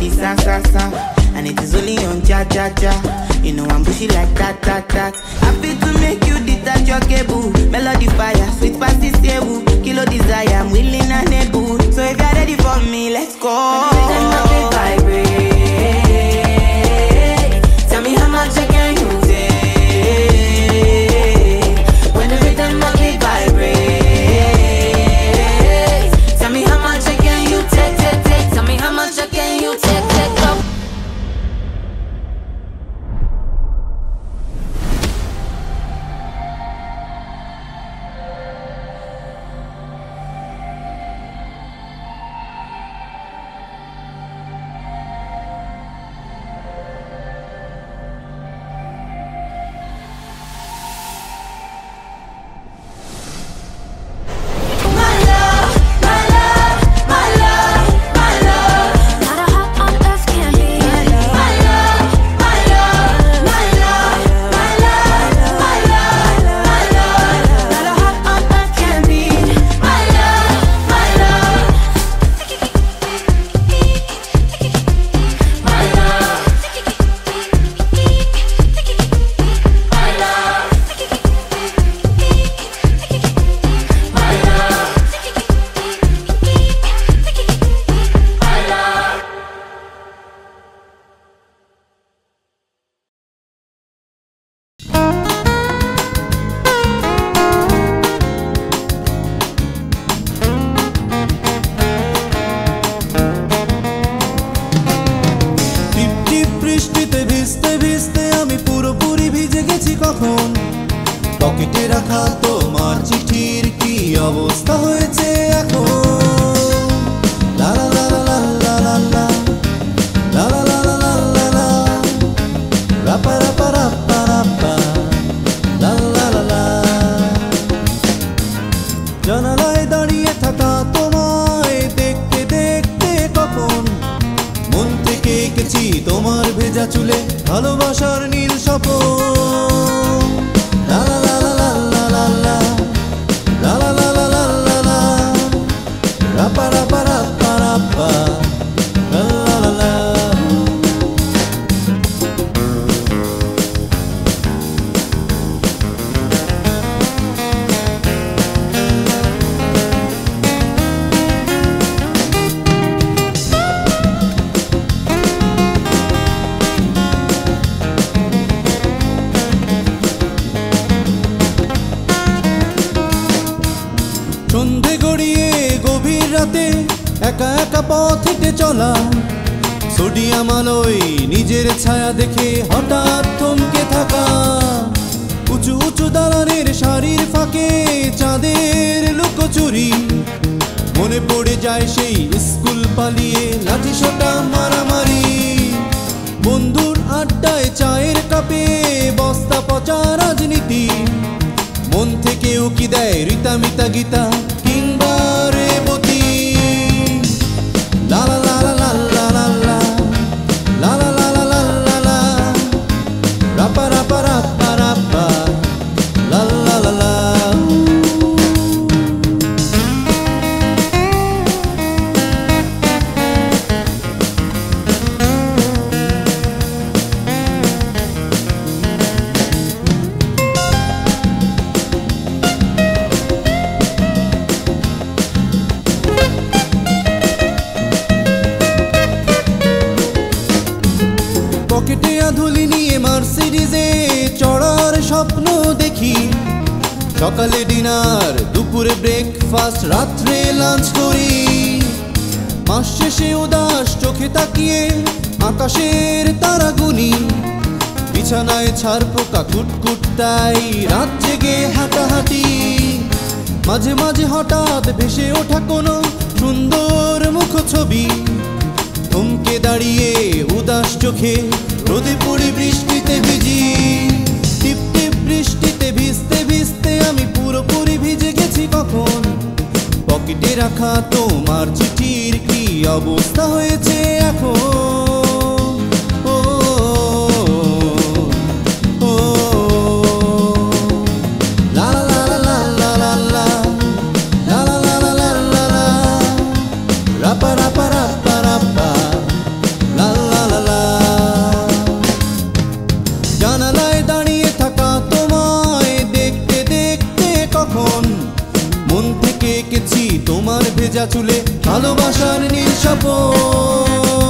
the sa sa sa, and it is only on cha cha cha. You know I'm bushy like that that that. Happy to make you detach your cable. Melody fire, sweet past is stable. Kilo desire, I'm willing and able. So if you're ready for me, let's go. Then my big vibrate. Tell me how much I can you take. When every time my big vibrate. Tell me how much I can you take, take, take. Tell me how much I can you take, take up. পকেটে রাখা তোমার চিঠির কি অবস্থা হয়েছে এখন? লা লা লা লা লা লা লা লা লা লা লা লা লা লা রাপা রাপা রাপা রাপা লা লা লা লা। জানালায় দাঁড়িয়ে থাকা তোমায় দেখতে দেখতে কখন মন থেকে এঁকেছি তোমার ভেজা চুলে ভালোবাসার নীল স্বপন। লা লা লা লা লা লা লা লা লা লা লা লা লা লা রাপা রাপা রাপা রাপা লা লা লা লা। সন্ধে গড়িয়ে গভীর রাতে একা একা পথ হেঁটে চলা, সোডিয়াম আলোয় নিজের ছায়া দেখে হঠাৎ থমকে থাকা, উঁচু উঁচু দালানের শাড়ির ফাঁকে চাঁদের লুকোচুরি, মনে পড়ে যায় সেই স্কুল পালিয়ে লাঠি সোটা মারামারি, বন্ধুর আড্ডায় চায়ের কাপে বস্তা পচা রাজনীতি, মন থেকে উকি দেয় রীতামিতা গীতা কিংবা রেবতী। লা লা লা লা লা লা লা লা লা লা লা লা লা লা রাপা রাপা রাপা রাপা লা লা লা লা। পকেটে আধুলি নিয়ে মার্সিডিজে চড়ার স্বপ্ন দেখি, সকালে ডিনার, দুপুরে ব্রেকফাস্ট, রাত্রে লাঞ্চ করি, মাস শেষে উদাস চোখে তাকিয়ে আকাশের তারা গুনি, বিছানায় ছাড় পোকা কুটকুট তাই রাত জেগে হাঁটাহাঁটি, মাঝে মাঝে হঠাৎ ভেসে ওঠা কোনো সুন্দর মুখ ছবি, থমকে দাঁড়িয়ে উদাস চোখে রোদে পড়ে বৃষ্টিতে ভিজি, টিপ টিপ বৃষ্টিতে ভিজতে ভিজতে আমি পুরোপুরি ভিজে গেছি কখন, পকেটে রাখা তোমার চিঠির কি অবস্থা হয়েছে এখন? ও ও লা লা লা লা লা লা লা লা লা লা লা লা লা রাপা রাপা রাপা রাপা লা ভেজা চুলে ভালোবাসার নীল স্বপন